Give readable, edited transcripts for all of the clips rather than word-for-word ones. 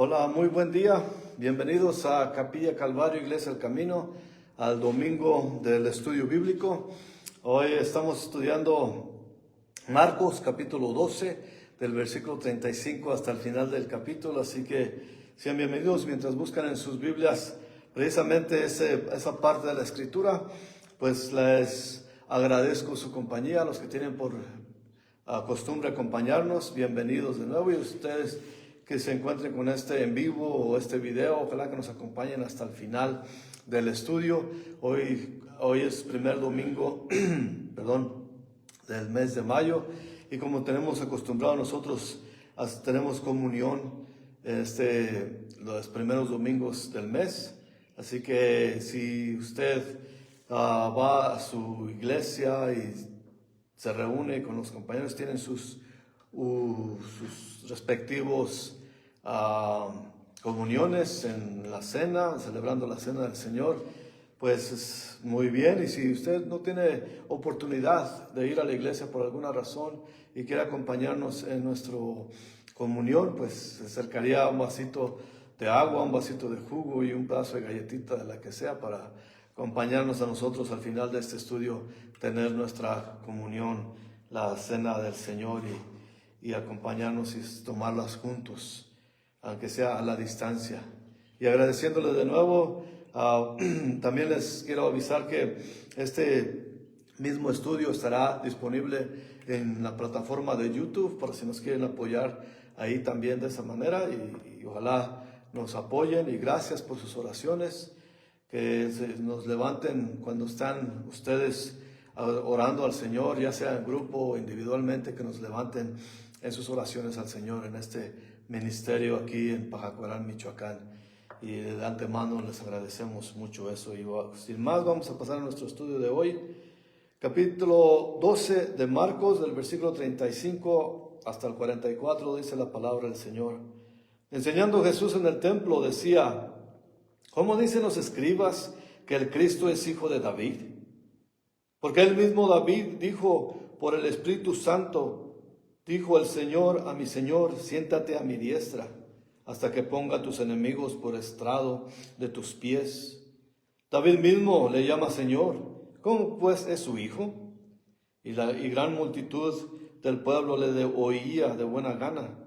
Hola, muy buen día. Bienvenidos a Capilla Calvario, Iglesia del Camino, al domingo del estudio bíblico. Hoy estamos estudiando Marcos capítulo 12, del versículo 35 hasta el final del capítulo. Así que sean bienvenidos mientras buscan en sus Biblias precisamente esa parte de la Escritura. Pues les agradezco su compañía, a los que tienen por costumbre acompañarnos. Bienvenidos de nuevo, y ustedes que se encuentren con este en vivo o este video, ojalá que nos acompañen hasta el final del estudio. Hoy es primer domingo del mes de mayo, y como tenemos acostumbrado nosotros, tenemos comunión los primeros domingos del mes. Así que si usted va a su iglesia y se reúne con los compañeros, tienen sus respectivos comuniones en la cena, celebrando la cena del Señor, pues es muy bien. Y si usted no tiene oportunidad de ir a la iglesia por alguna razón y quiere acompañarnos en nuestra comunión, pues se acercaría a un vasito de agua, un vasito de jugo y un pedazo de galletita, de la que sea, para acompañarnos a nosotros al final de este estudio, tener nuestra comunión, la cena del Señor, y acompañarnos y tomarlas juntos, aunque sea a la distancia. Y agradeciéndoles de nuevo, también les quiero avisar que este mismo estudio estará disponible en la plataforma de YouTube, para si nos quieren apoyar ahí también de esa manera, y ojalá nos apoyen. Y gracias por sus oraciones, que nos levanten cuando están ustedes orando al Señor, ya sea en grupo o individualmente, que nos levanten en sus oraciones al Señor en este ministerio aquí en Pajacuarán, Michoacán. Y de antemano les agradecemos mucho eso. Y sin más, vamos a pasar a nuestro estudio de hoy. Capítulo 12 de Marcos, del versículo 35 hasta el 44, dice la palabra del Señor. Enseñando Jesús en el templo, decía: ¿cómo dicen los escribas que el Cristo es hijo de David? Porque él mismo David dijo por el Espíritu Santo: dijo el Señor a mi Señor, siéntate a mi diestra, hasta que ponga a tus enemigos por estrado de tus pies. David mismo le llama Señor. ¿Cómo pues es su hijo? Y gran multitud del pueblo le oía de buena gana.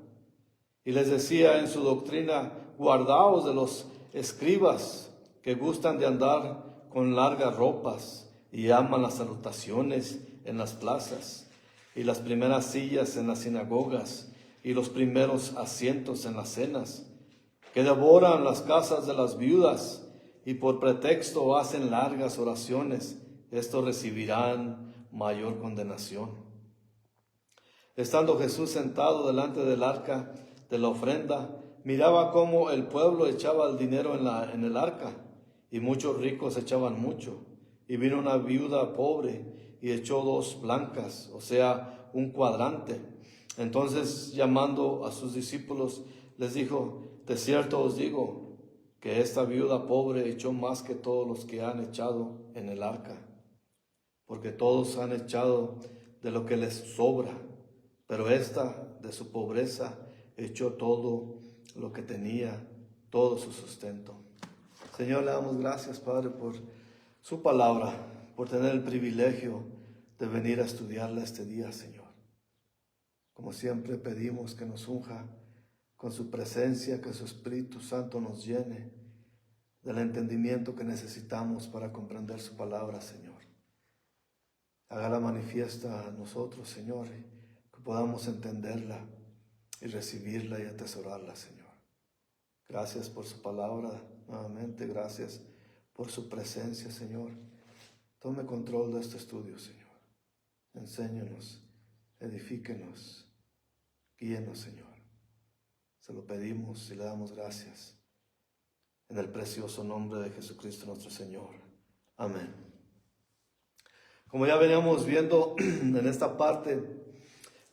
Y les decía en su doctrina: guardaos de los escribas, que gustan de andar con largas ropas y aman las salutaciones en las plazas, y las primeras sillas en las sinagogas, y los primeros asientos en las cenas, que devoran las casas de las viudas, y por pretexto hacen largas oraciones. Estos recibirán mayor condenación. Estando Jesús sentado delante del arca de la ofrenda, miraba cómo el pueblo echaba el dinero en el arca, y muchos ricos echaban mucho. Y vino una viuda pobre y echó 2 blancas, o sea, un cuadrante. Entonces, llamando a sus discípulos, les dijo: de cierto os digo que esta viuda pobre echó más que todos los que han echado en el arca, porque todos han echado de lo que les sobra, pero esta de su pobreza echó todo lo que tenía, todo su sustento. Señor, le damos gracias, Padre, por su palabra, por tener el privilegio de venir a estudiarla este día, Señor. Como siempre pedimos que nos unja con su presencia, que su Espíritu Santo nos llene del entendimiento que necesitamos para comprender su palabra, Señor. Hágala manifiesta a nosotros, Señor, y que podamos entenderla y recibirla y atesorarla, Señor. Gracias por su palabra, nuevamente gracias por su presencia, Señor. Tome control de este estudio, Señor. Enséñanos, edifíquenos, guíenos, Señor. Se lo pedimos y le damos gracias en el precioso nombre de Jesucristo nuestro Señor. Amén. Como ya veníamos viendo en esta parte,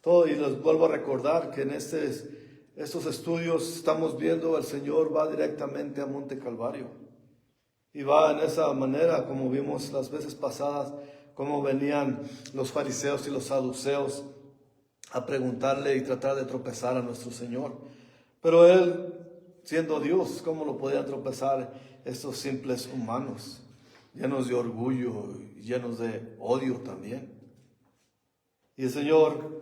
y les vuelvo a recordar que en estos estudios estamos viendo el Señor va directamente a Monte Calvario. Y va en esa manera, como vimos las veces pasadas, cómo venían los fariseos y los saduceos a preguntarle y tratar de tropezar a nuestro Señor. Pero Él siendo Dios, ¿cómo lo podían tropezar estos simples humanos, llenos de orgullo y llenos de odio también? Y el Señor,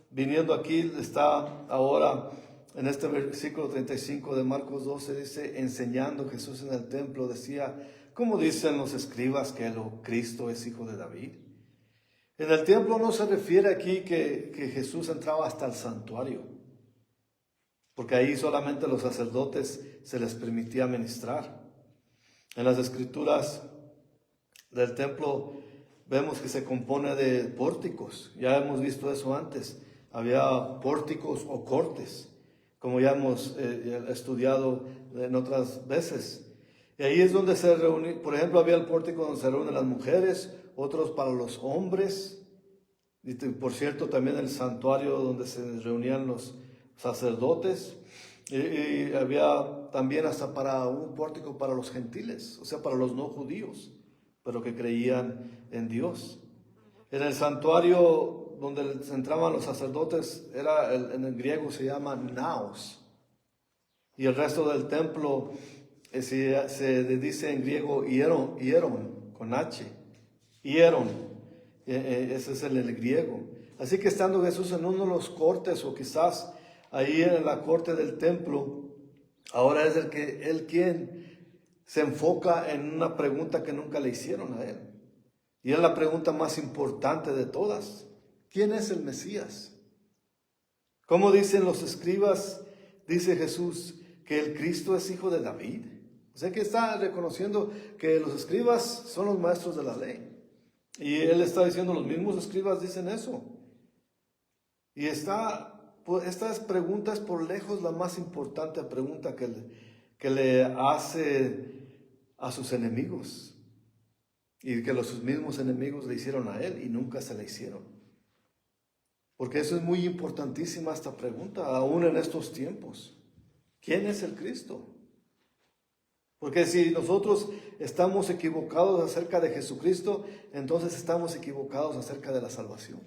viniendo aquí, está ahora en este versículo 35 de Marcos 12, dice, enseñando Jesús en el templo, decía, ¿cómo dicen los escribas que el Cristo es hijo de David? En el templo no se refiere aquí que Jesús entraba hasta el santuario, porque ahí solamente los sacerdotes se les permitía ministrar. En las escrituras del templo vemos que se compone de pórticos. Ya hemos visto eso antes. Había pórticos o cortes, como ya hemos estudiado en otras veces. Y ahí es donde se reúne, por ejemplo, había el pórtico donde se reúnen las mujeres, otros para los hombres. Y por cierto, también el santuario donde se reunían los sacerdotes. Y había también hasta para un pórtico para los gentiles, o sea, para los no judíos, pero que creían en Dios. En el santuario donde entraban los sacerdotes, en el griego se llama naos. Y el resto del templo se dice en griego hieron, con H. Hieron, ese es el griego. Así que estando Jesús en uno de los cortes, o quizás ahí en la corte del templo, ahora es él quien se enfoca en una pregunta que nunca le hicieron a él. Y es la pregunta más importante de todas. ¿Quién es el Mesías? ¿Cómo dicen los escribas? Dice Jesús que el Cristo es hijo de David. O sea que está reconociendo que los escribas son los maestros de la ley. Y él está diciendo, los mismos escribas dicen eso. Y estas preguntas por lejos la más importante pregunta que le hace a sus enemigos. Y que sus mismos enemigos le hicieron a él y nunca se la hicieron. Porque eso es muy importantísima esta pregunta, aún en estos tiempos. ¿Quién es el Cristo? Porque si nosotros estamos equivocados acerca de Jesucristo, entonces estamos equivocados acerca de la salvación.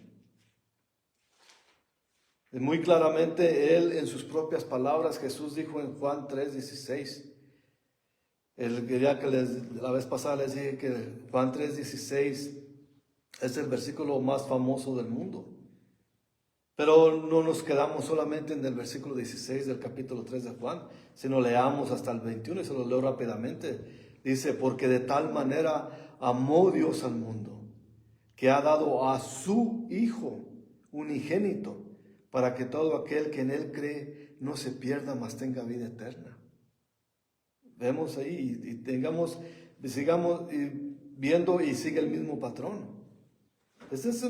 Muy claramente él, en sus propias palabras, Jesús dijo en Juan 3:16. La vez pasada les dije que Juan 3:16 es el versículo más famoso del mundo. Pero no nos quedamos solamente en el versículo 16 del capítulo 3 de Juan, sino leamos hasta el 21 y se lo leo rápidamente. Dice, porque de tal manera amó Dios al mundo, que ha dado a su Hijo unigénito, para que todo aquel que en él cree no se pierda, mas tenga vida eterna. Vemos ahí y sigamos viendo y sigue el mismo patrón. Esta es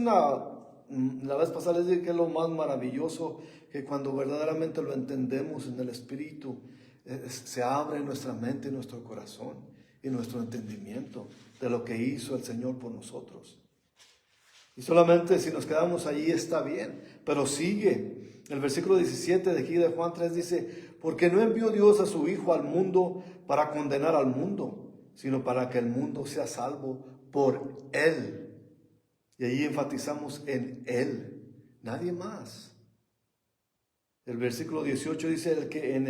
la vez pasada les dije que es lo más maravilloso, que cuando verdaderamente lo entendemos en el Espíritu, se abre nuestra mente y nuestro corazón y nuestro entendimiento de lo que hizo el Señor por nosotros. Y solamente si nos quedamos allí está bien, pero sigue. El versículo 17 de aquí de Juan 3 dice, porque no envió Dios a su Hijo al mundo para condenar al mundo, sino para que el mundo sea salvo por Él. Y ahí enfatizamos en Él, nadie más. El versículo 18 dice, el que en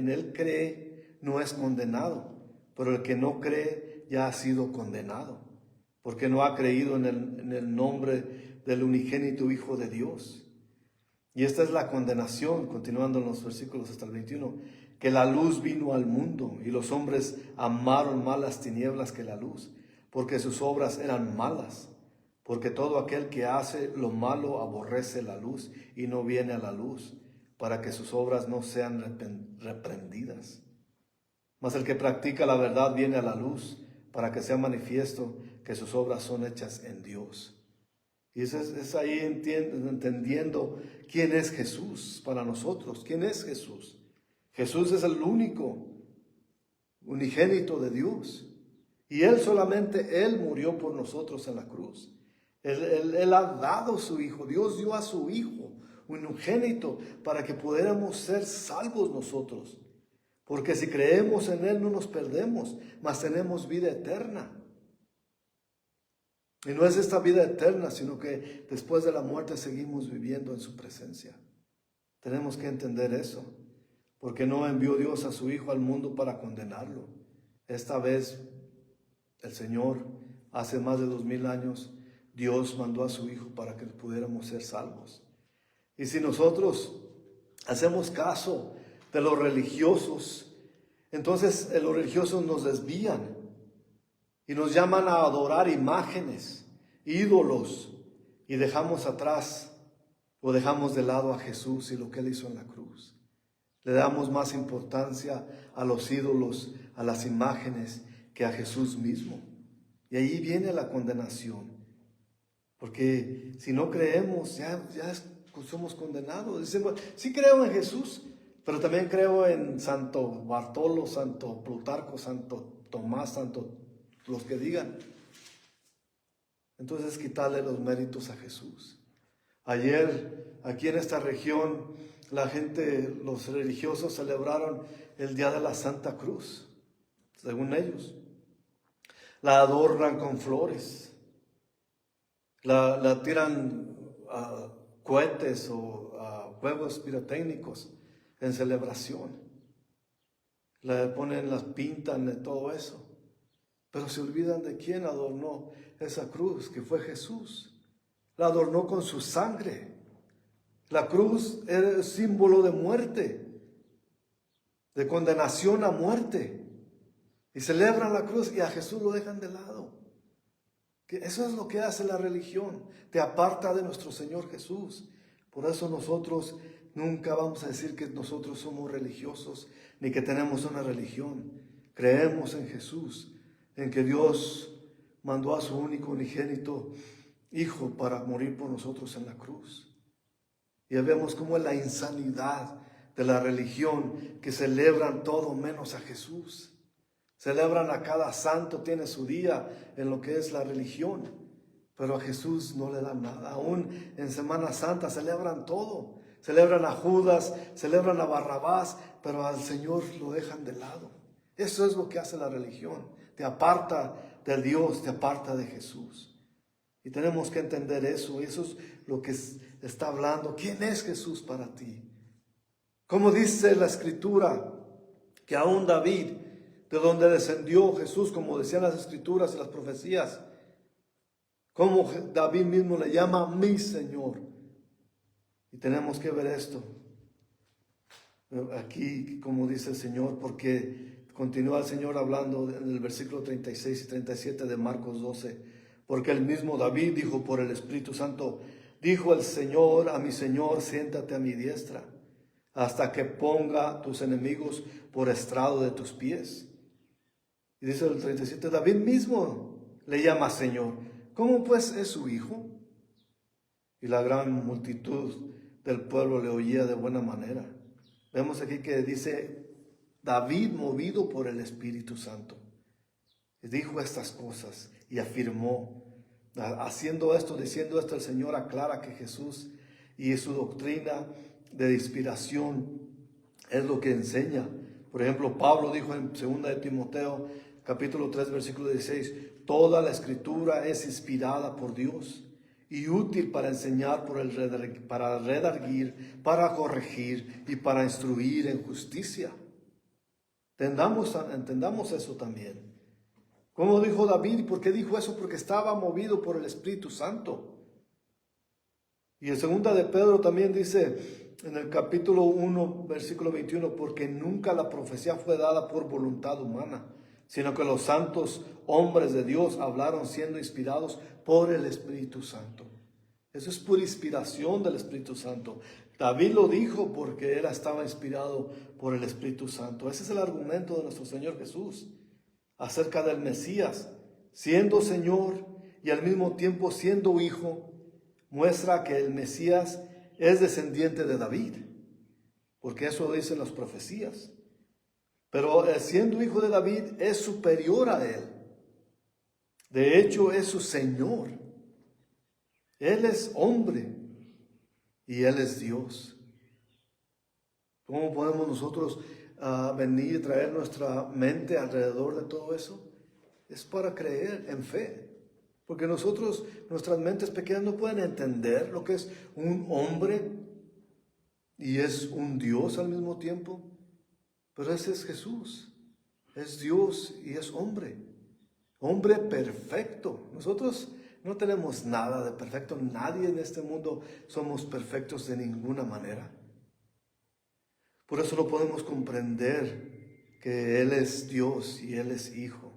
él cree no es condenado, pero el que no cree ya ha sido condenado, porque no ha creído en el nombre del unigénito Hijo de Dios. Y esta es la condenación, continuando en los versículos hasta el 21, que la luz vino al mundo y los hombres amaron más las tinieblas que la luz, porque sus obras eran malas. Porque todo aquel que hace lo malo aborrece la luz y no viene a la luz, para que sus obras no sean reprendidas. Mas el que practica la verdad viene a la luz, para que sea manifiesto que sus obras son hechas en Dios. Y eso es ahí entendiendo quién es Jesús para nosotros. ¿Quién es Jesús? Jesús es el único unigénito de Dios. Y Él murió por nosotros en la cruz. Él ha dado su Hijo. Dios dio a su Hijo unigénito para que pudiéramos ser salvos nosotros. Porque si creemos en Él no nos perdemos, mas tenemos vida eterna. Y no es esta vida eterna, sino que después de la muerte seguimos viviendo en su presencia. Tenemos que entender eso. porque no envió Dios a su Hijo al mundo para condenarlo. Esta vez el Señor, hace más de 2000 años, Dios mandó a su Hijo para que pudiéramos ser salvos. Y si nosotros hacemos caso de los religiosos, entonces los religiosos nos desvían y nos llaman a adorar imágenes, ídolos, y dejamos atrás o dejamos de lado a Jesús y lo que Él hizo en la cruz. Le damos más importancia a los ídolos, a las imágenes, que a Jesús mismo. Y ahí viene la condenación. Porque si no creemos, ya somos condenados. Decimos, sí creo en Jesús, pero también creo en Santo Bartolo, Santo Plutarco, Santo Tomás, Santo los que digan. Entonces quitarle los méritos a Jesús. Ayer, aquí en esta región, los religiosos celebraron el Día de la Santa Cruz, según ellos. La adornan con flores, la tiran a cohetes o a juegos pirotécnicos en celebración. La ponen, las pintan de todo eso. Pero se olvidan de quién adornó esa cruz, que fue Jesús. La adornó con su sangre. La cruz era símbolo de muerte, de condenación a muerte. Y celebran la cruz y a Jesús lo dejan de lado. Que eso es lo que hace la religión. Te aparta de nuestro Señor Jesús. Por eso nosotros nunca vamos a decir que nosotros somos religiosos, ni que tenemos una religión. Creemos en Jesús, en que Dios mandó a su único unigénito Hijo para morir por nosotros en la cruz. Y vemos cómo es la insanidad de la religión, que celebran todo menos a Jesús. Celebran a cada santo, tiene su día en lo que es la religión, pero a Jesús no le dan nada. Aún en Semana Santa celebran todo. Celebran a Judas, celebran a Barrabás, pero al Señor lo dejan de lado. Eso es lo que hace la religión. Te aparta del Dios, te aparta de Jesús. Y tenemos que entender eso. Eso es lo que está hablando. ¿Quién es Jesús para ti? Como dice la Escritura, que aún David, de donde descendió Jesús, como decían las Escrituras y las profecías, como David mismo le llama mi Señor. Y tenemos que ver esto. Aquí, como dice el Señor, porque continúa el Señor hablando en el versículo 36 y 37 de Marcos 12. Porque el mismo David dijo por el Espíritu Santo, dijo el Señor a mi Señor, siéntate a mi diestra, hasta que ponga tus enemigos por estrado de tus pies. Y dice el 37, David mismo le llama Señor. ¿Cómo pues es su hijo? Y la gran multitud del pueblo le oía de buena manera. Vemos aquí que dice, David movido por el Espíritu Santo. Y dijo estas cosas y afirmó, haciendo esto, diciendo esto, el Señor aclara que Jesús y su doctrina de inspiración es lo que enseña. Por ejemplo, Pablo dijo en 2 de Timoteo, capítulo 3, versículo 16, toda la Escritura es inspirada por Dios y útil para enseñar, para redarguir, para corregir y para instruir en justicia. Entendamos eso también. Como dijo David, ¿por qué dijo eso? Porque estaba movido por el Espíritu Santo. Y en 2 de Pedro también dice, en el capítulo 1, versículo 21, porque nunca la profecía fue dada por voluntad humana, sino que los santos hombres de Dios hablaron siendo inspirados por el Espíritu Santo. Eso es por inspiración del Espíritu Santo. David lo dijo porque él estaba inspirado por el Espíritu Santo. Ese es el argumento de nuestro Señor Jesús acerca del Mesías, siendo Señor y al mismo tiempo siendo hijo, muestra que el Mesías es descendiente de David, porque eso dicen las profecías. Pero siendo hijo de David es superior a él. De hecho es su Señor. Él es hombre y él es Dios. ¿Cómo podemos nosotros venir y traer nuestra mente alrededor de todo eso? Es para creer en fe. Porque nuestras mentes pequeñas no pueden entender lo que es un hombre y es un Dios al mismo tiempo. Pero ese es Jesús. Es Dios y es hombre. Hombre perfecto. Nosotros no tenemos nada de perfecto. Nadie en este mundo somos perfectos de ninguna manera. Por eso no podemos comprender que Él es Dios y Él es Hijo.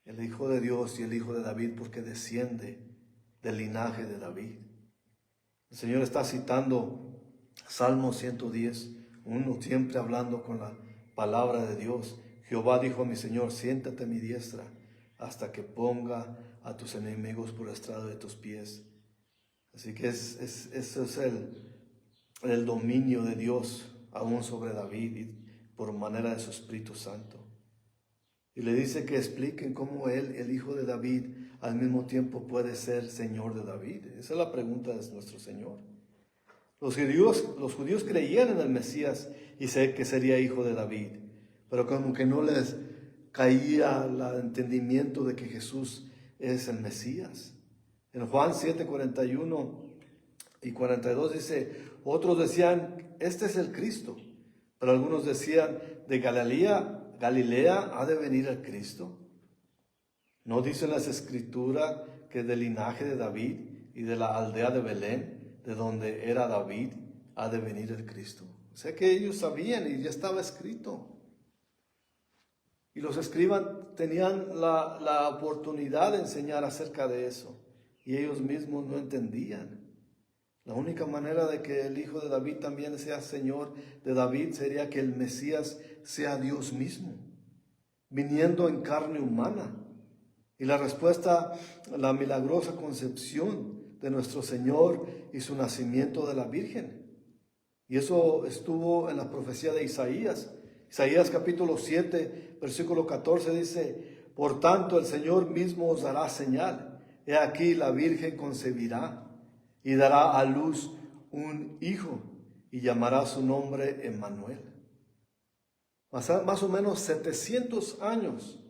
El Hijo de Dios y el Hijo de David, porque desciende del linaje de David. El Señor está citando Salmo 110, uno siempre hablando con la palabra de Dios. Jehová dijo a mi Señor, siéntate a mi diestra hasta que ponga a tus enemigos por estrado de tus pies. Así que ese es el dominio de Dios aún sobre David y por manera de su Espíritu Santo. Y le dice que expliquen cómo él, el hijo de David, al mismo tiempo puede ser Señor de David. Esa es la pregunta de nuestro Señor. Los judíos creían en el Mesías y sé que sería hijo de David, pero como que no les caía el entendimiento de que Jesús es el Mesías. En Juan 7, 41 y 42 dice, otros decían, este es el Cristo, pero algunos decían, de Galilea ha de venir el Cristo. ¿No dicen las Escrituras que del linaje de David y de la aldea de Belén, de donde era David, ha de venir el Cristo? O sea que ellos sabían y ya estaba escrito. Y los escribas tenían la oportunidad de enseñar acerca de eso. Y ellos mismos no entendían. La única manera de que el hijo de David también sea Señor de David sería que el Mesías sea Dios mismo, viniendo en carne humana. Y la respuesta, la milagrosa concepción de nuestro Señor y su nacimiento de la Virgen. Y eso estuvo en la profecía de Isaías. Isaías capítulo 7, versículo 14 dice, por tanto el Señor mismo os dará señal. He aquí la Virgen concebirá y dará a luz un hijo y llamará su nombre Emmanuel. Más o menos 700 años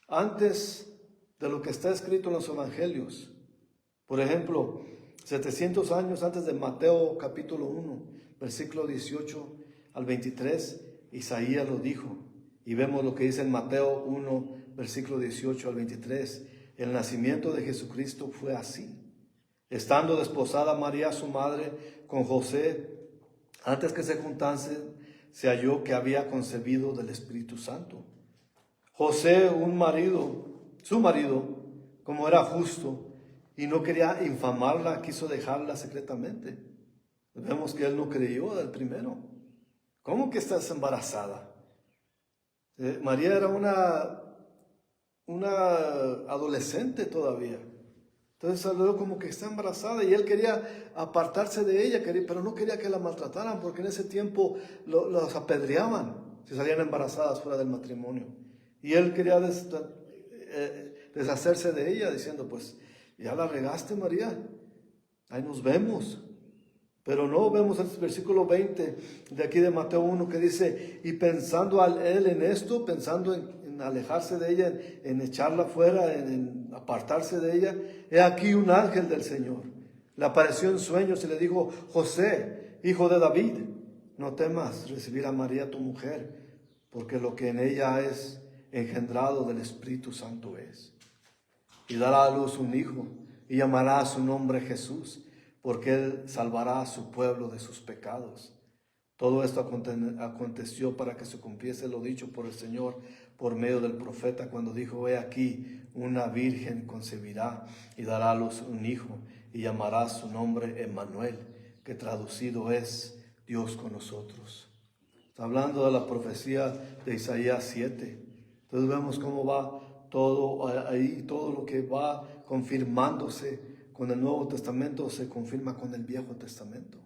antes de lo que está escrito en los evangelios. Por ejemplo, 700 años antes de Mateo capítulo 1, versículo 18 al 23, Isaías lo dijo. Y vemos lo que dice en Mateo 1, versículo 18 al 23. El nacimiento de Jesucristo fue así. Estando desposada María, su madre, con José, antes que se juntasen, se halló que había concebido del Espíritu Santo. José, su marido, como era justo y no quería infamarla, quiso dejarla secretamente. Vemos que él no creyó del primero. ¿Cómo que estás embarazada? María era una adolescente todavía. Entonces luego como que está embarazada y él quería apartarse de ella, pero no quería que la maltrataran porque en ese tiempo los apedreaban si salían embarazadas fuera del matrimonio. Y él quería deshacerse de ella diciendo, pues ya la regaste, María, ahí nos vemos. Pero no, vemos el versículo 20 de aquí de Mateo 1 que dice, y pensando él en esto, pensando en alejarse de ella, en echarla fuera, en apartarse de ella, he aquí un ángel del Señor le apareció en sueños y le dijo, José, hijo de David, no temas recibir a María tu mujer, porque lo que en ella es engendrado del Espíritu Santo es. Y dará a luz un hijo y llamará a su nombre Jesús, porque él salvará a su pueblo de sus pecados. Todo esto aconteció para que se cumpliese lo dicho por el Señor por medio del profeta cuando dijo, he aquí, una virgen concebirá y dará a luz un hijo y llamará su nombre Emmanuel, que traducido es Dios con nosotros. Está hablando de la profecía de Isaías 7. Entonces vemos cómo va todo ahí, todo lo que va confirmándose con el Nuevo Testamento se confirma con el Viejo Testamento.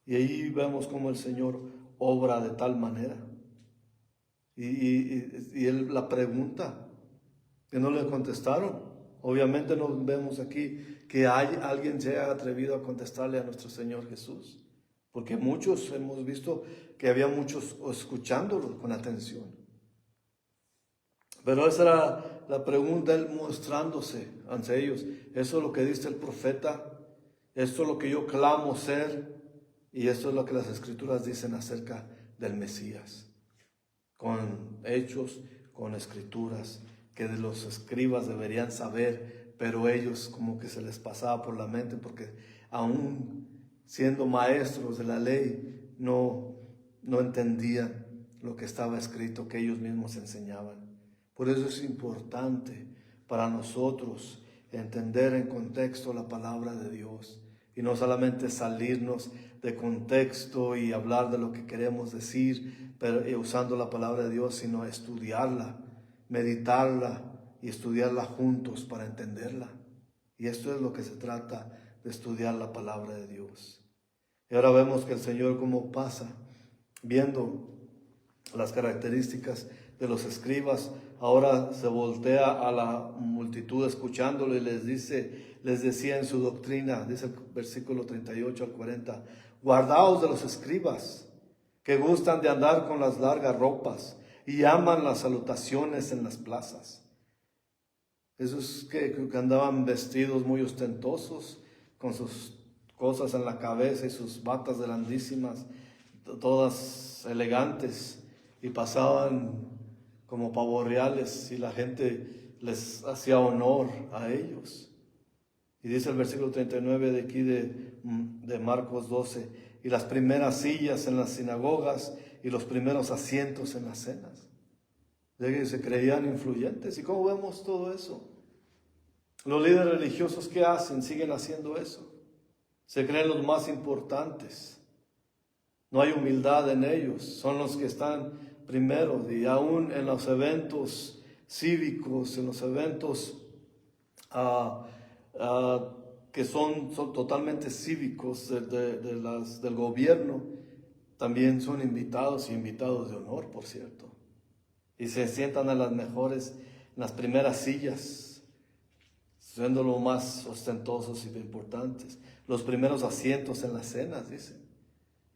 Y ahí vemos cómo el Señor obra de tal manera. Y él la pregunta, que no le contestaron. Obviamente no vemos aquí que alguien se haya atrevido a contestarle a nuestro Señor Jesús. Porque muchos hemos visto que había muchos escuchándolo con atención. Pero esa era la pregunta, él mostrándose ante ellos. Eso es lo que dice el profeta. Esto es lo que yo clamo ser. Y esto es lo que las Escrituras dicen acerca del Mesías, con hechos, con escrituras, que los escribas deberían saber, pero ellos como que se les pasaba por la mente, porque aún siendo maestros de la ley, no entendían lo que estaba escrito, que ellos mismos enseñaban. Por eso es importante para nosotros entender en contexto la palabra de Dios, y no solamente salirnos de contexto y hablar de lo que queremos decir, pero usando la palabra de Dios, sino estudiarla, meditarla y estudiarla juntos para entenderla. Y esto es lo que se trata de estudiar la palabra de Dios. Y ahora vemos que el Señor cómo pasa, viendo las características de los escribas, ahora se voltea a la multitud escuchándolo y les decía en su doctrina, dice el versículo 38 al 40, guardaos de los escribas, que gustan de andar con las largas ropas y aman las salutaciones en las plazas. Esos que andaban vestidos muy ostentosos, con sus cosas en la cabeza y sus batas grandísimas, todas elegantes, y pasaban como pavos reales y la gente les hacía honor a ellos. Y dice el versículo 39 de aquí de Marcos 12, y las primeras sillas en las sinagogas y los primeros asientos en las cenas. De que se creían influyentes. ¿Y cómo vemos todo eso? Los líderes religiosos, ¿qué hacen? Siguen haciendo eso. Se creen los más importantes. No hay humildad en ellos. Son los que están primero. Y aún en los eventos cívicos, en los eventos que son totalmente cívicos del gobierno, también son invitados y invitados de honor, por cierto. Y se sientan en las mejores, en las primeras sillas, siendo los más ostentosos y importantes. Los primeros asientos en las cenas, dice.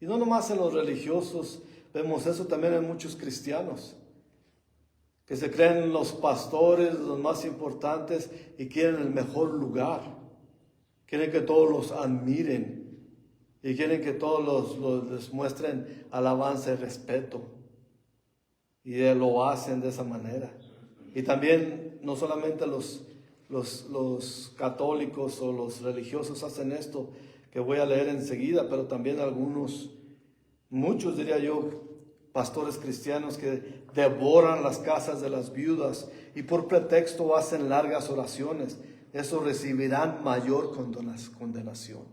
Y no nomás en los religiosos, vemos eso también en muchos cristianos, que se creen los pastores, los más importantes, y quieren el mejor lugar. Quieren que todos los admiren, y quieren que todos les muestren alabanza y respeto. Y lo hacen de esa manera. Y también, no solamente los católicos o los religiosos hacen esto, que voy a leer enseguida, pero también muchos diría yo, pastores cristianos que devoran las casas de las viudas y por pretexto hacen largas oraciones. Eso recibirán mayor condenación.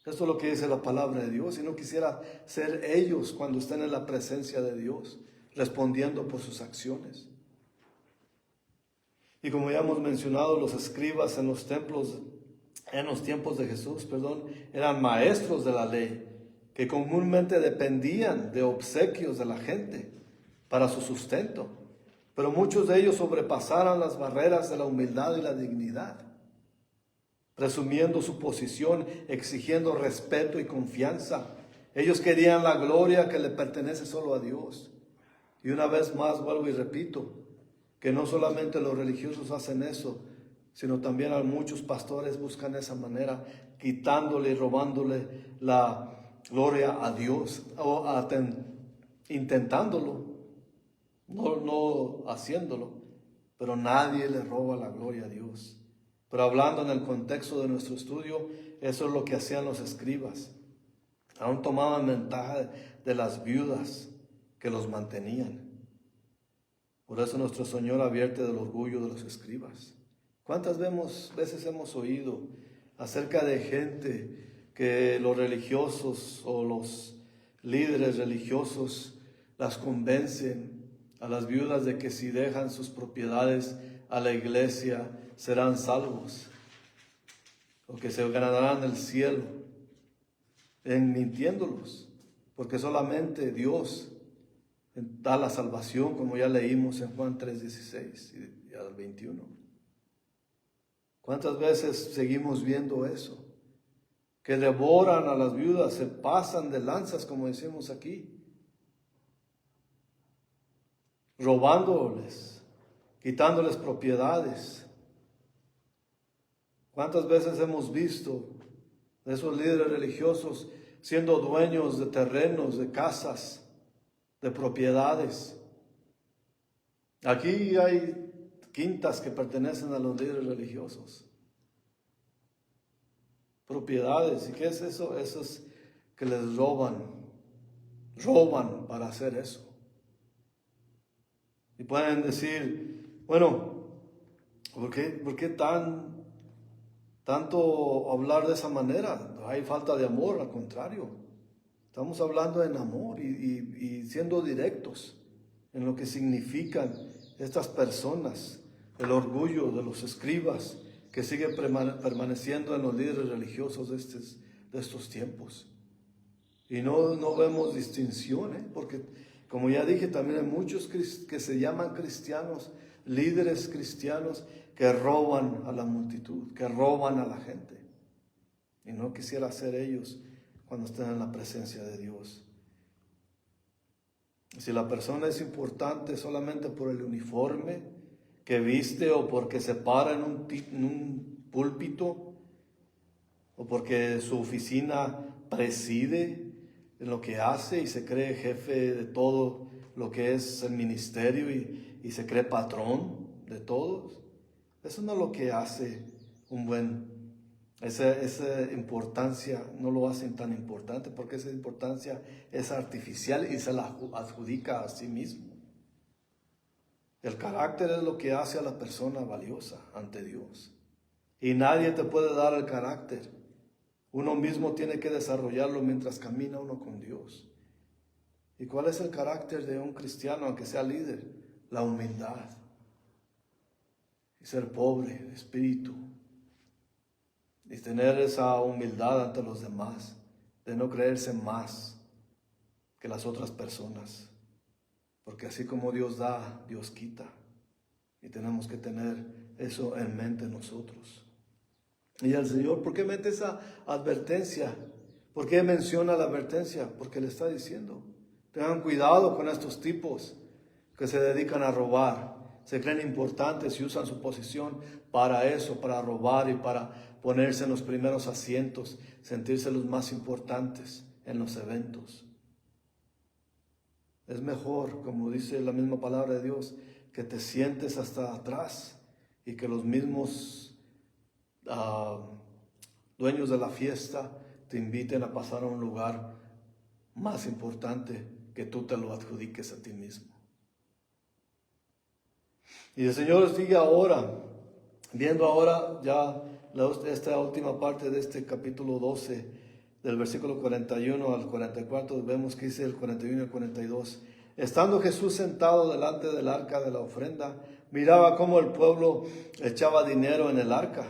Esto es lo que dice la palabra de Dios, y no quisiera ser ellos cuando estén en la presencia de Dios, respondiendo por sus acciones. Y como ya hemos mencionado, los escribas en los tiempos de Jesús, eran maestros de la ley, que comúnmente dependían de obsequios de la gente para su sustento. Pero muchos de ellos sobrepasaron las barreras de la humildad y la dignidad, presumiendo su posición, exigiendo respeto y confianza. Ellos querían la gloria que le pertenece solo a Dios. Y una vez más vuelvo y repito, que no solamente los religiosos hacen eso, sino también muchos pastores buscan esa manera, quitándole y robándole la gloria a Dios, o intentándolo, no haciéndolo, pero nadie le roba la gloria a Dios. Pero hablando en el contexto de nuestro estudio, eso es lo que hacían los escribas. Aún tomaban ventaja de las viudas que los mantenían. Por eso nuestro Señor advierte del orgullo de los escribas. ¿Cuántas veces hemos oído acerca de gente que los religiosos o los líderes religiosos las convencen a las viudas de que si dejan sus propiedades a la iglesia serán salvos o que se ganarán el cielo, mintiéndolos, porque solamente Dios da la salvación, como ya leímos en Juan 3:16 y al 21. ¿Cuántas veces seguimos viendo eso? Que devoran a las viudas, se pasan de lanzas, como decimos aquí, robándoles, quitándoles propiedades. ¿Cuántas veces hemos visto de esos líderes religiosos siendo dueños de terrenos, de casas, de propiedades. Aquí hay quintas que pertenecen a los líderes religiosos. Propiedades. ¿Y qué es eso? Eso es que les roban para hacer eso. Y pueden decir, bueno, ¿por qué tanto hablar de esa manera? No hay falta de amor, al contrario. Estamos hablando en amor y siendo directos en lo que significan estas personas, el orgullo de los escribas que sigue permaneciendo en los líderes religiosos de estos tiempos. Y no vemos distinción, porque como ya dije, también hay muchos que se llaman cristianos, líderes cristianos, que roban a la multitud, que roban a la gente. Y no quisiera ser ellos cuando estén en la presencia de Dios. Si la persona es importante solamente por el uniforme que viste o porque se para en un púlpito o porque su oficina preside en lo que hace y se cree jefe de todo lo que es el ministerio y se cree patrón de todos, eso no es lo que hace esa importancia no lo hacen tan importante, porque esa importancia es artificial y se la adjudica a sí mismo. El carácter es lo que hace a la persona valiosa ante Dios. Y nadie te puede dar el carácter. Uno mismo tiene que desarrollarlo mientras camina uno con Dios. ¿Y cuál es el carácter de un cristiano, aunque sea líder? La humildad. Y ser pobre de espíritu. Y tener esa humildad ante los demás. De no creerse más que las otras personas. Porque así como Dios da, Dios quita. Y tenemos que tener eso en mente nosotros. Y el Señor, ¿por qué mete esa advertencia? ¿Por qué menciona la advertencia? Porque le está diciendo, tengan cuidado con estos tipos que se dedican a robar. Se creen importantes y usan su posición para eso, para robar y para ponerse en los primeros asientos, sentirse los más importantes en los eventos. Es mejor, como dice la misma palabra de Dios, que te sientes hasta atrás y que los mismos dueños de la fiesta te inviten a pasar a un lugar más importante que tú te lo adjudiques a ti mismo. Y el Señor sigue ahora, viendo ahora ya esta última parte de este capítulo 12, del versículo 41 al 44, vemos que dice el 41 y el 42. Estando Jesús sentado delante del arca de la ofrenda, miraba cómo el pueblo echaba dinero en el arca,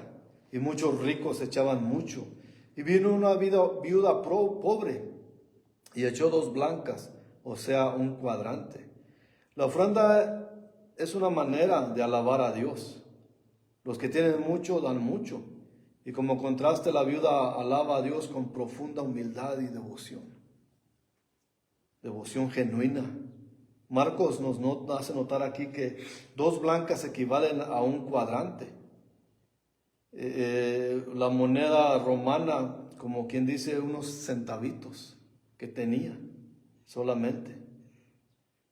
y muchos ricos echaban mucho. Y vino una viuda pobre, y echó 2 blancas, o sea, un cuadrante. La ofrenda es una manera de alabar a Dios. Los que tienen mucho dan mucho. Y como contraste, la viuda alaba a Dios con profunda humildad y devoción. Devoción genuina. Marcos nos hace notar aquí que 2 blancas equivalen a un cuadrante. La moneda romana, como quien dice, unos centavitos que tenía solamente.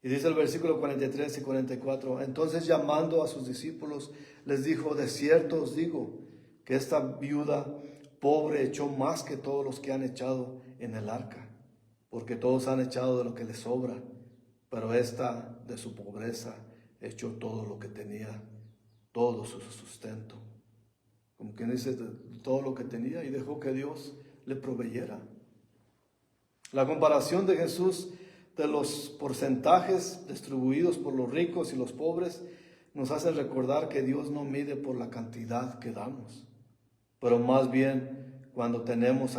Y dice el versículo 43 y 44, entonces llamando a sus discípulos, les dijo, de cierto os digo, que esta viuda pobre echó más que todos los que han echado en el arca, porque todos han echado de lo que les sobra, pero esta de su pobreza echó todo lo que tenía, todo su sustento. Como quien dice, todo lo que tenía, y dejó que Dios le proveyera. La comparación de Jesús de los porcentajes distribuidos por los ricos y los pobres nos hace recordar que Dios no mide por la cantidad que damos, pero más bien cuando tenemos,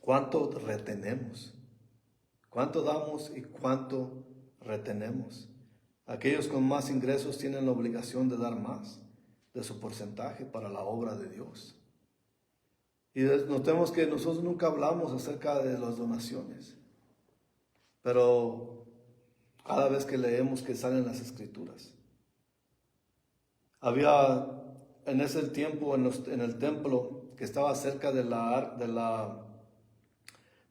cuánto retenemos, cuánto damos y cuánto retenemos. Aquellos con más ingresos tienen la obligación de dar más de su porcentaje para la obra de Dios. Y notemos que nosotros nunca hablamos acerca de las donaciones, pero cada vez que leemos que salen las escrituras. Había en ese tiempo en el templo que estaba cerca del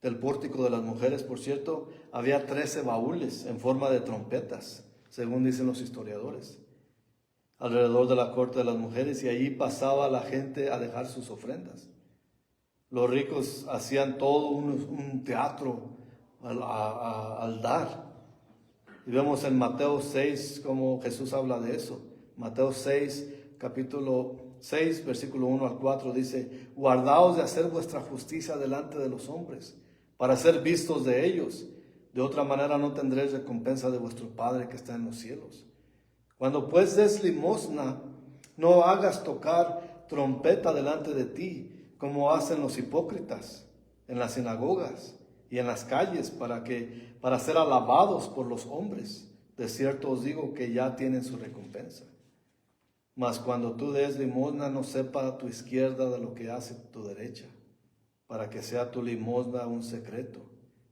del pórtico de las mujeres, por cierto, había 13 baúles en forma de trompetas, según dicen los historiadores, alrededor de la corte de las mujeres, y allí pasaba la gente a dejar sus ofrendas. Los ricos hacían todo un teatro al dar. Y vemos en Mateo 6 cómo Jesús habla de eso. Mateo 6, capítulo 6, versículo 1 al 4 dice: guardaos de hacer vuestra justicia delante de los hombres, para ser vistos de ellos. De otra manera no tendréis recompensa de vuestro Padre que está en los cielos. Cuando pues des limosna, no hagas tocar trompeta delante de ti, como hacen los hipócritas en las sinagogas y en las calles, para ser alabados por los hombres. De cierto os digo que ya tienen su recompensa. Mas cuando tú des limosna, no sepa tu izquierda de lo que hace tu derecha, para que sea tu limosna un secreto,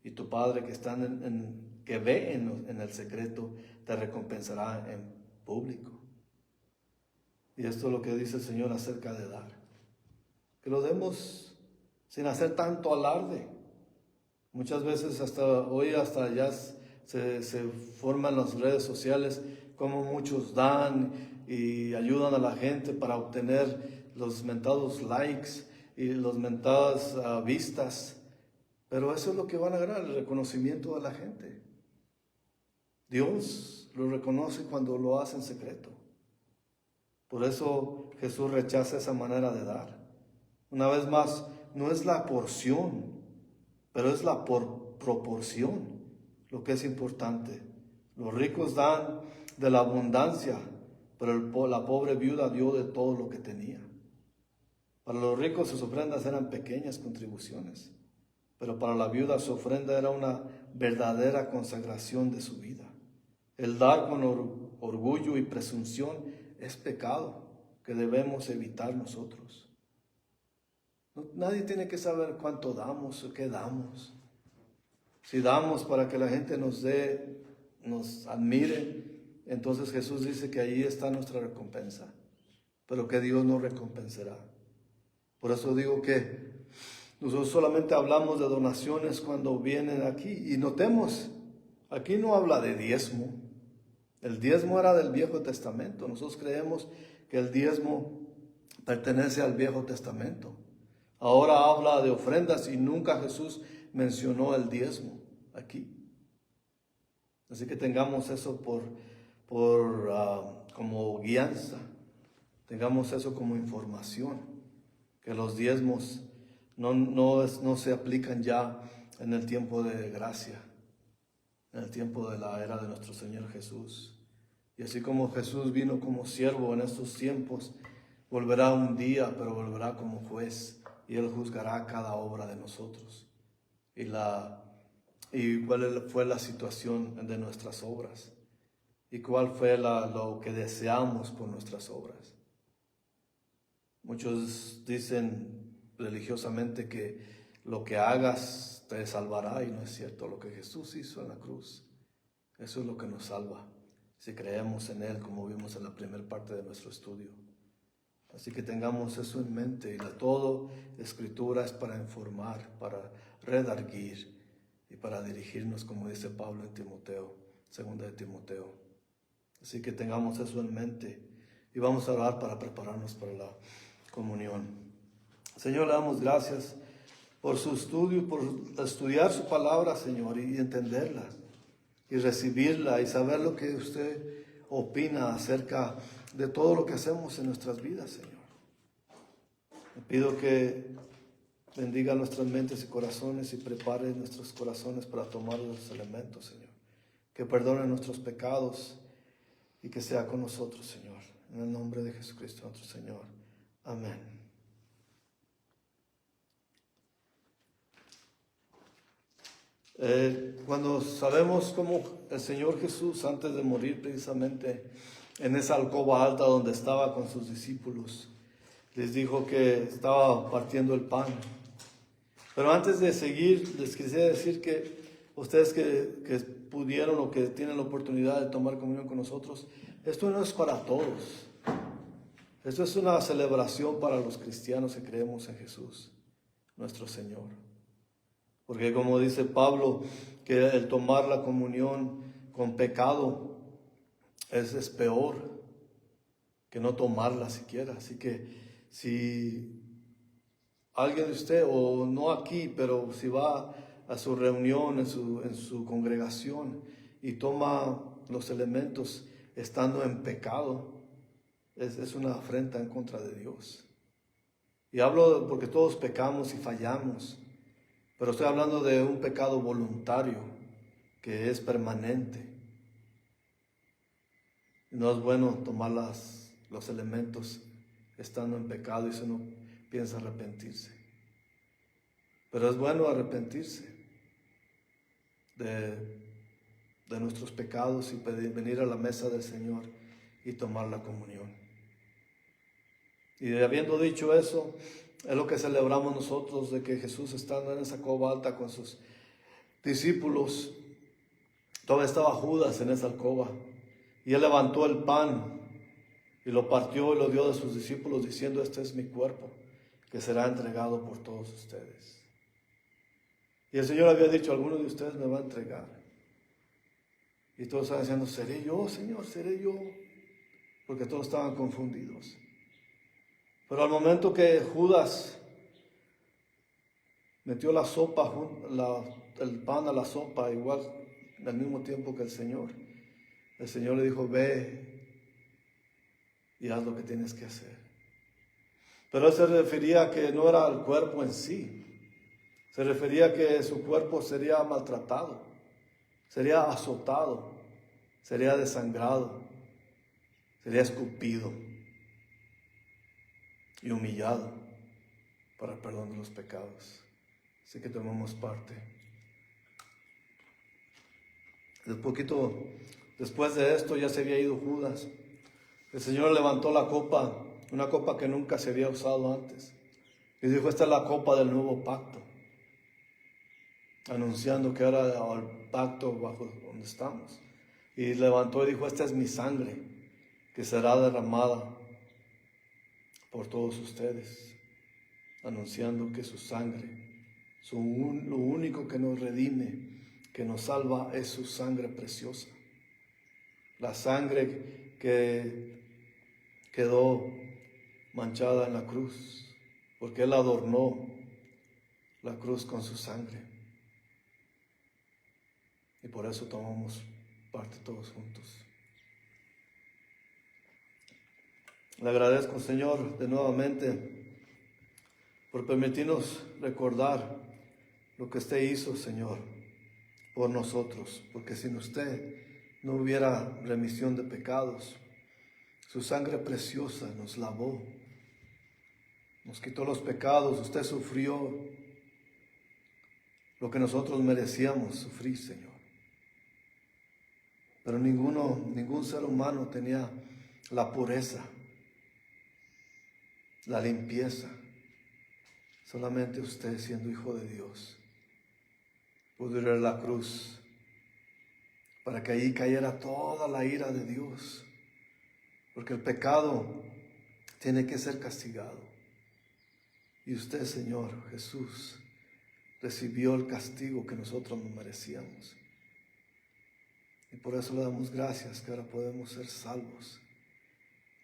y tu Padre que está que ve en el secreto te recompensará en público. Y esto es lo que dice el Señor acerca de dar. Que lo demos sin hacer tanto alarde. Muchas veces hasta ya se forman las redes sociales como muchos dan y ayudan a la gente para obtener los mentados likes y los mentadas vistas. Pero eso es lo que van a ganar, el reconocimiento de la gente. Dios lo reconoce cuando lo hace en secreto. Por eso Jesús rechaza esa manera de dar. Una vez más, no es la porción, pero es la proporción lo que es importante. Los ricos dan de la abundancia, pero la pobre viuda dio de todo lo que tenía. Para los ricos sus ofrendas eran pequeñas contribuciones, pero para la viuda su ofrenda era una verdadera consagración de su vida. El dar con orgullo y presunción es pecado que debemos evitar nosotros. Nadie tiene que saber cuánto damos o qué damos. Si damos para que la gente nos admire, entonces Jesús dice que ahí está nuestra recompensa, pero que Dios nos recompensará. Por eso digo que nosotros solamente hablamos de donaciones cuando vienen aquí. Y notemos, aquí no habla de diezmo. El diezmo era del Viejo Testamento. Nosotros creemos que el diezmo pertenece al Viejo Testamento. Ahora habla de ofrendas y nunca Jesús mencionó el diezmo aquí. Así que tengamos eso como guianza. Tengamos eso como información. Que los diezmos no se aplican ya en el tiempo de gracia, en el tiempo de la era de nuestro Señor Jesús. Y así como Jesús vino como siervo en estos tiempos, volverá un día, pero volverá como juez, y Él juzgará cada obra de nosotros. Y cuál fue la situación de nuestras obras, y cuál fue lo que deseamos por nuestras obras. Muchos dicen religiosamente que lo que hagas te salvará, y no es cierto. Lo que Jesús hizo en la cruz, eso es lo que nos salva, si creemos en Él, como vimos en la primera parte de nuestro estudio. Así que tengamos eso en mente, y todo Escritura es para informar, para redarguir y para dirigirnos, como dice Pablo en Timoteo, 2 de Timoteo. Así que tengamos eso en mente y vamos a orar para prepararnos para la comunión. Señor, le damos gracias por su estudio, por estudiar su palabra, Señor, y entenderla y recibirla y saber lo que usted opina acerca de todo lo que hacemos en nuestras vidas, Señor. Le pido que bendiga nuestras mentes y corazones y prepare nuestros corazones para tomar los elementos, Señor. Que perdone nuestros pecados y que sea con nosotros, Señor. En el nombre de Jesucristo, nuestro Señor. Amén. Cuando sabemos cómo el Señor Jesús, antes de morir precisamente en esa alcoba alta donde estaba con sus discípulos, les dijo que estaba partiendo el pan. Pero antes de seguir, les quisiera decir que ustedes que pudieron o que tienen la oportunidad de tomar comunión con nosotros, esto no es para todos. Esto es una celebración para los cristianos que creemos en Jesús, nuestro Señor. Porque como dice Pablo, que el tomar la comunión con pecado es peor que no tomarla siquiera. Así que si alguien de usted, o no aquí, pero si va a su reunión, en su congregación, y toma los elementos estando en pecado, es una afrenta en contra de Dios. Y hablo porque todos pecamos y fallamos, pero estoy hablando de un pecado voluntario que es permanente. No es bueno tomar los elementos estando en pecado y si uno piensa arrepentirse. Pero es bueno arrepentirse de nuestros pecados y venir a la mesa del Señor y tomar la comunión. Y habiendo dicho eso, es lo que celebramos nosotros, de que Jesús, estando en esa alcoba alta con sus discípulos, todavía estaba Judas en esa alcoba, y él levantó el pan y lo partió y lo dio a sus discípulos, diciendo: este es mi cuerpo, que será entregado por todos ustedes. Y el Señor había dicho: alguno de ustedes me va a entregar. Y todos estaban diciendo: ¿seré yo, Señor? ¿Seré yo? Porque todos estaban confundidos. Pero al momento que Judas metió la sopa, el pan a la sopa, igual al mismo tiempo que el Señor le dijo: ve y haz lo que tienes que hacer. Pero él se refería a que no era el cuerpo en sí. Se refería a que su cuerpo sería maltratado, sería azotado, sería desangrado, sería escupido y humillado para el perdón de los pecados. Así que tomamos parte. Un poquito después de esto ya se había ido Judas. El Señor levantó la copa, una copa que nunca se había usado antes, y dijo: esta es la copa del nuevo pacto, anunciando que era el pacto bajo donde estamos. Y levantó y dijo: esta es mi sangre, que será derramada por todos ustedes, anunciando que su sangre, lo único que nos redime, que nos salva, es su sangre preciosa. La sangre que quedó manchada en la cruz, porque Él adornó la cruz con su sangre. Y por eso tomamos parte todos juntos. Le agradezco, Señor, de nuevamente por permitirnos recordar lo que usted hizo, Señor, por nosotros, porque sin usted no hubiera remisión de pecados. Su sangre preciosa nos lavó, nos quitó los pecados. Usted sufrió lo que nosotros merecíamos sufrir, Señor. Pero ningún ser humano tenía la pureza, la limpieza. Solamente usted, siendo hijo de Dios, pudo ir a la cruz para que allí cayera toda la ira de Dios. Porque el pecado tiene que ser castigado. Y usted, Señor Jesús, recibió el castigo que nosotros no merecíamos. Y por eso le damos gracias que ahora podemos ser salvos.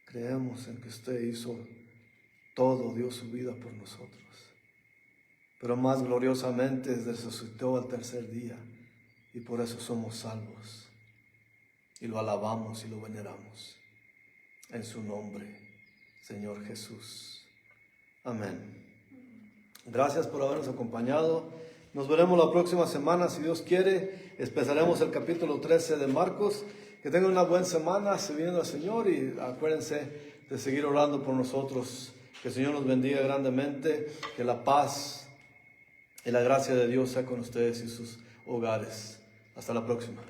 Creemos en que usted hizo todo, dio su vida por nosotros. Pero más gloriosamente resucitó al tercer día. Y por eso somos salvos. Y lo alabamos y lo veneramos. En su nombre, Señor Jesús. Amén. Gracias por habernos acompañado. Nos veremos la próxima semana, si Dios quiere. Empezaremos el capítulo 13 de Marcos. Que tengan una buena semana sirviendo al Señor, y acuérdense de seguir orando por nosotros. Que el Señor nos bendiga grandemente. Que la paz y la gracia de Dios sea con ustedes y sus hogares. Hasta la próxima.